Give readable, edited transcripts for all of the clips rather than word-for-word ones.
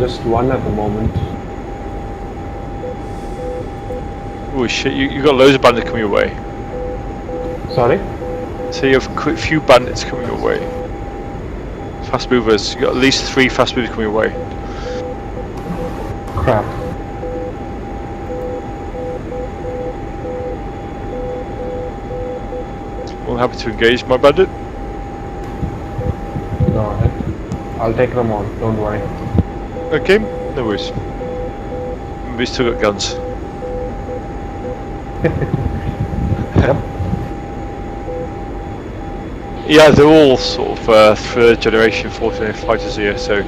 Just one at the moment. Oh shit, you got loads of bandits coming your way. Sorry? So you have a few bandits coming your way. Fast movers, you got at least 3 fast movers coming your way. Crap. Well, happy to engage my bandit. Go ahead. I'll take them on, don't worry. Okay, no worries. We still got guns. Yep. Yeah, they're all sort of 3rd generation, 4th generation fighters here, so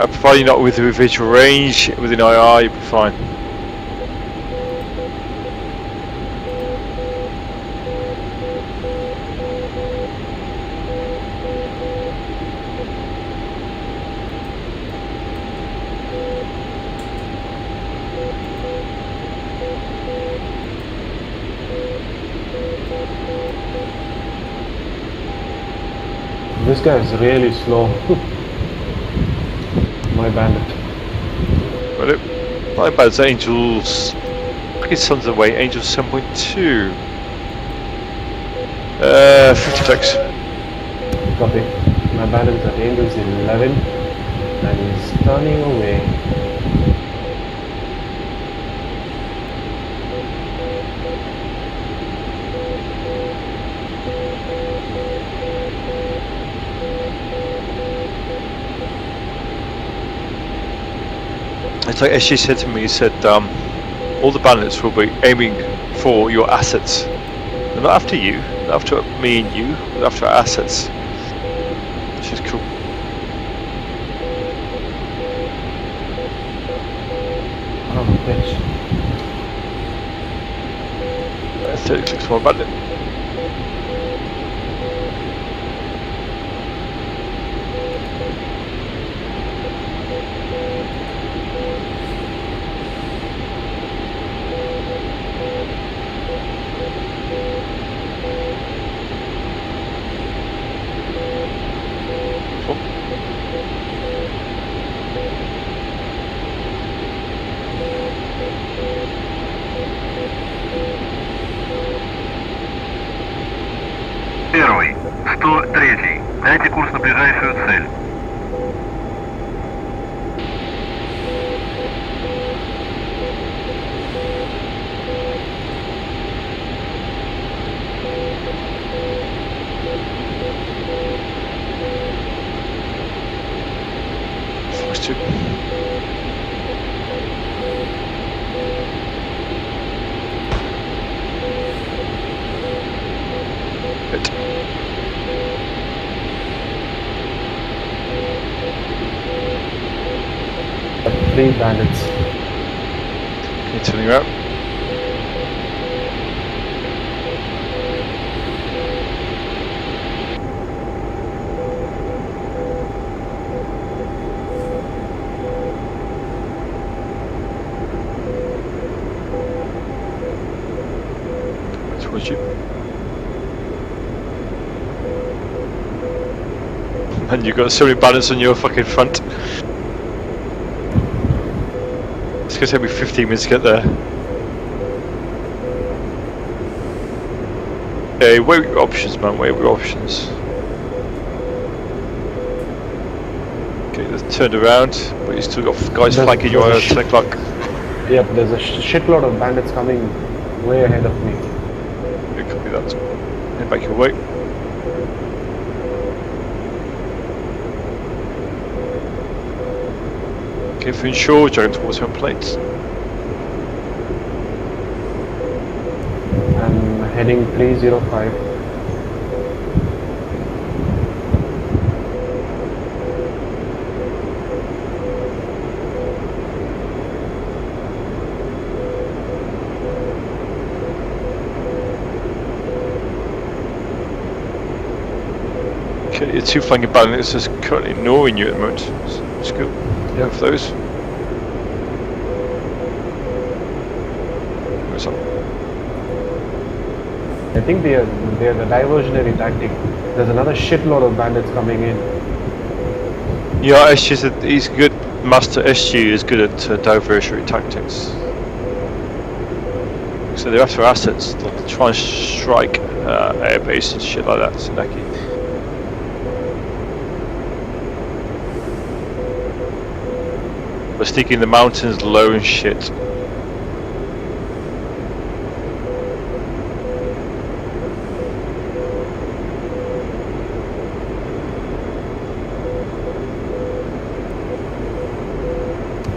providing you're not within visual range, within IR, you'll be fine. This guy is really slow. My bandit. Got it. Not bad, it's Angels. I guess Sons of the Way, Angels 7.2. 56. Copy. My bandit's at Angels 11 and he's turning away. It's like SG said to me, he said all the bandits will be aiming for your assets. They're not after you, not after me and you, but after our assets. Which is cool. Oh, bitch. 30 clicks more bandit. Первый, 103. Дайте курс на ближайшую цель. Fox 2. Hit. Three bandits. Okay, turning out. Towards you. Man, you've got so many bandits on your fucking front. It's gonna take me 15 minutes to get there. Okay, weigh your options, man, weigh your options. Okay, they've turned around, but you still got guys flanking you at 10 o'clock. Yep, there's a shitload of bandits coming way ahead of me. Yeah, copy that. Head back your way. Okay, for ensure, jogging towards home plates. I'm heading 305. Okay, your 2 flanking bandits is currently ignoring you at the moment. It's good. Yeah, for those. What's up? I think they're the diversionary tactic. There's another shitload of bandits coming in. Yeah, it's just that he's good. Master SG is good at diversionary tactics. So they're after assets. They'll try and strike airbase and shit like that. Seneki. We're sneaking the mountains low and shit.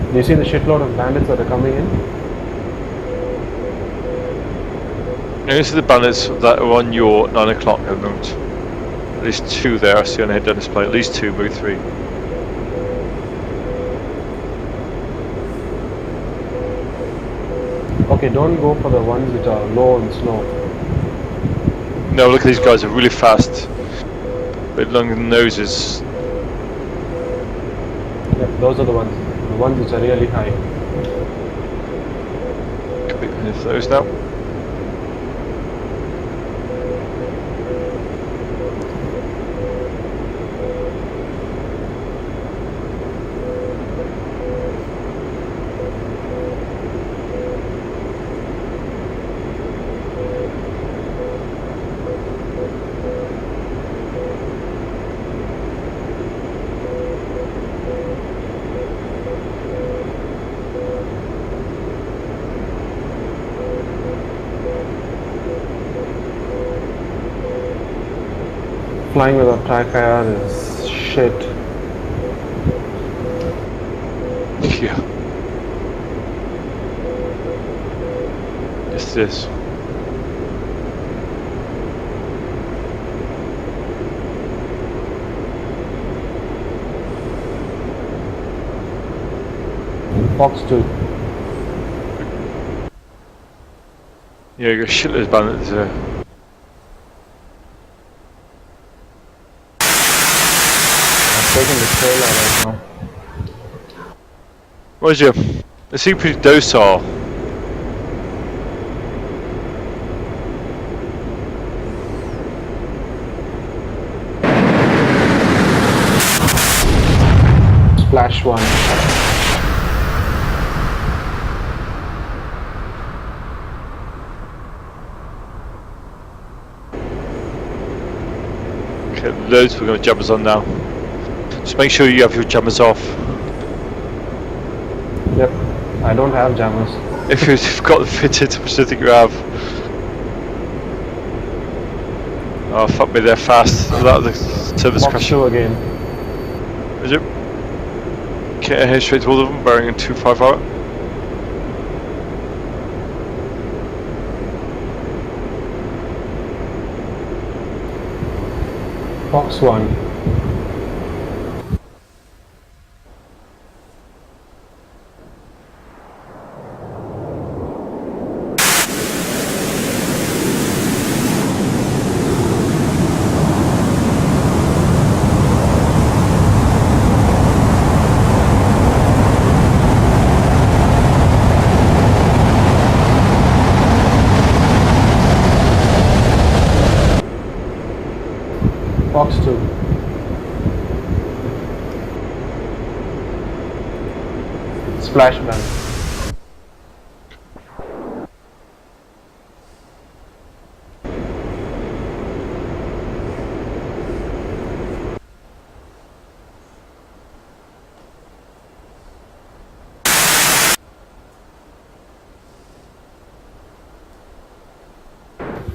Do you see the shitload of bandits that are coming in? These are the bandits that are on your 9 o'clock at the moment. At least 2 there, I see on the head-down display. At least 2, maybe 3. Okay, don't go for the ones which are low and slow. No, look at these guys, are really fast. With long noses. Yep, those are the ones which are really high. Could be one of those now. Flying without TIE is shit. Yeah. Yes, it is. Fox 2. Yeah, you got shitloads of bandits there. Taking the trailer right now. Roger. They seem pretty docile. Splash 1. Okay, loads we're going to jammers on now. Just make sure you have your jammers off. Yep, I don't have jammers. If you've got them fitted, which I think you have. Oh fuck me, they're fast. That the service Fox crash. 2 again. Is it? Okay, head straight to all of them, bearing in 250. Fox 1. Fox 2. Splashman.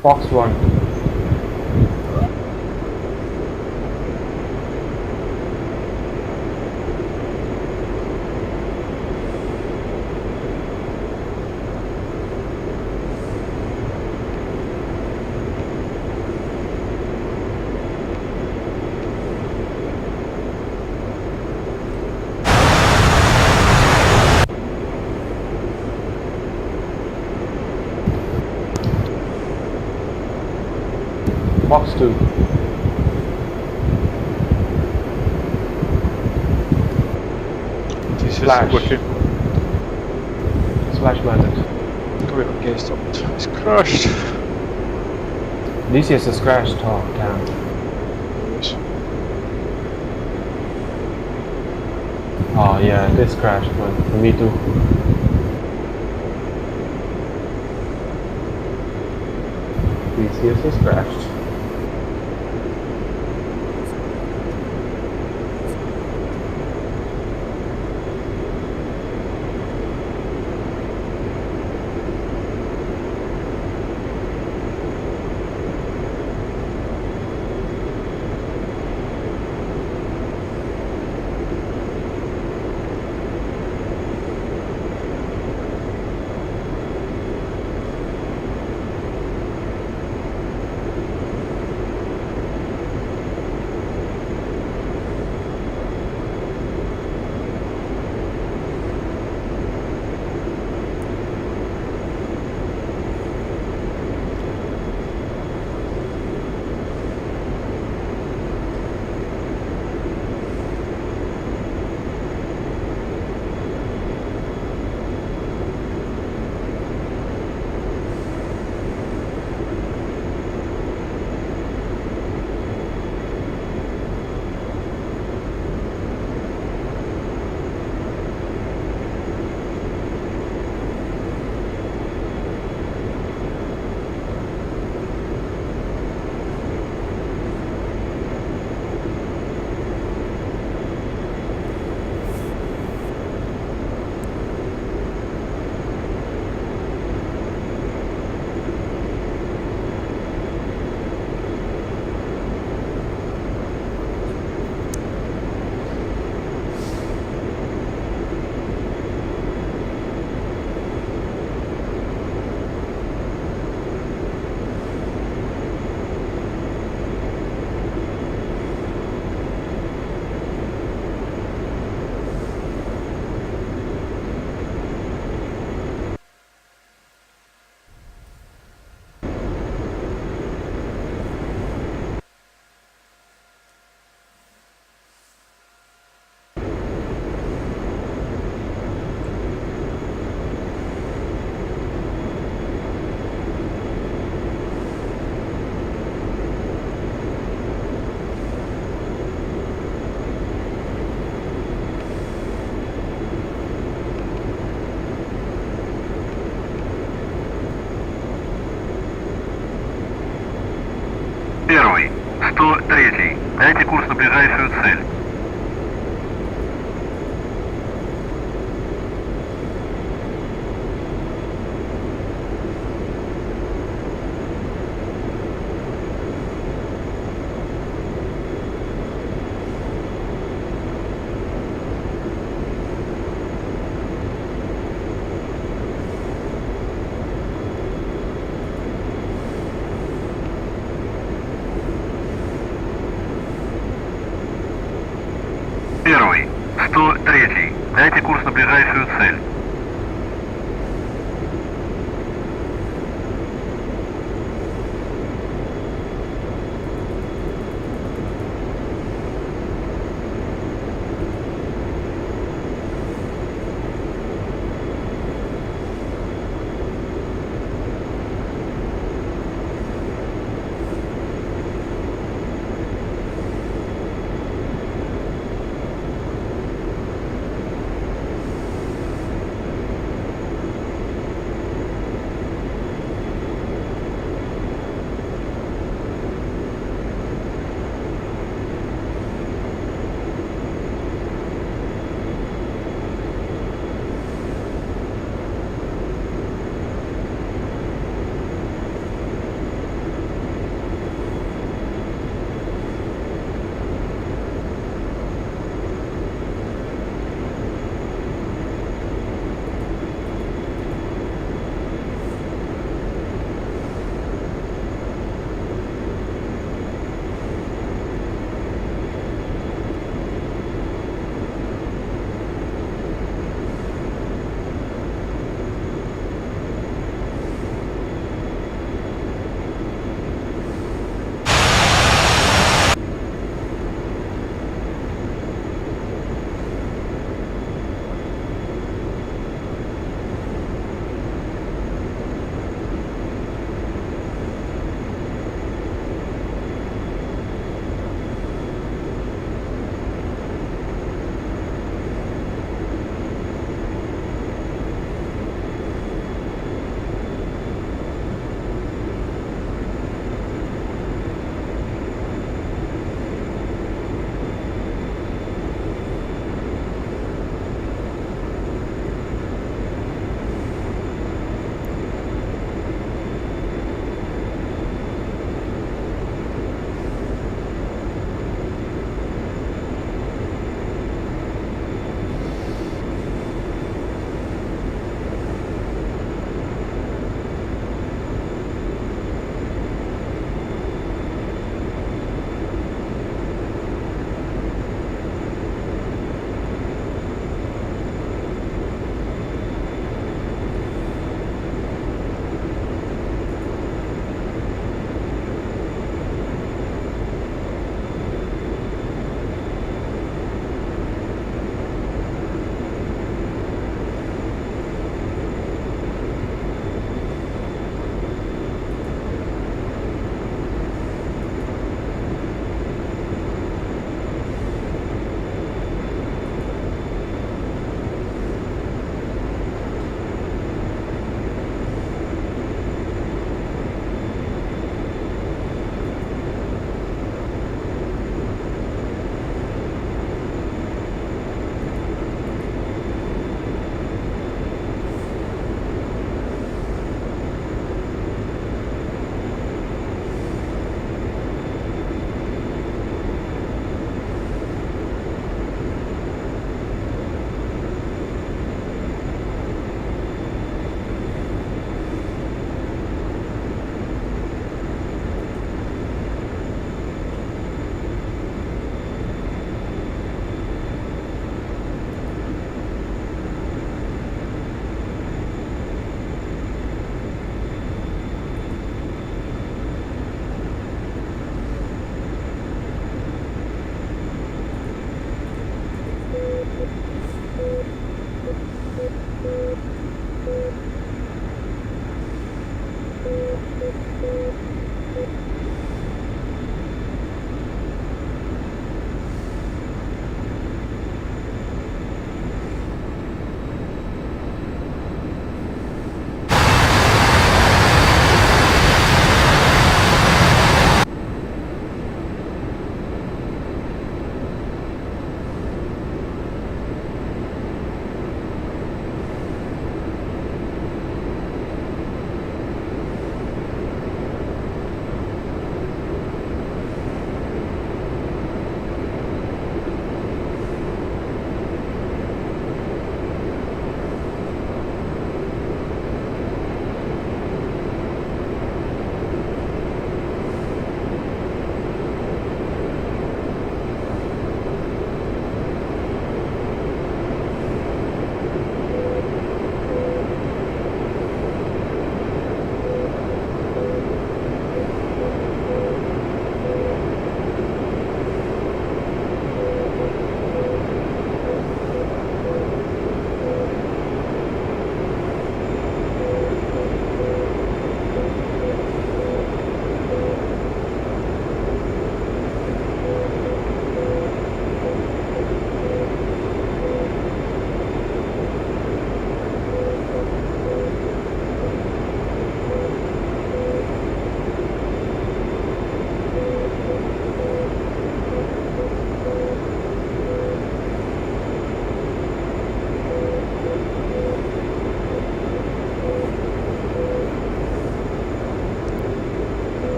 Fox 1. Fox 2. This Splash. is wicked. Splash Bandit. Oh, wait, okay, stopped. It's crashed. DCS has crashed. Oh, damn. Oh yeah, this crashed, man. For me too. VCS has crashed. Первый, 103. Дайте курс на ближайшую цель. Первый, 103. Дайте курс на ближайшую цель.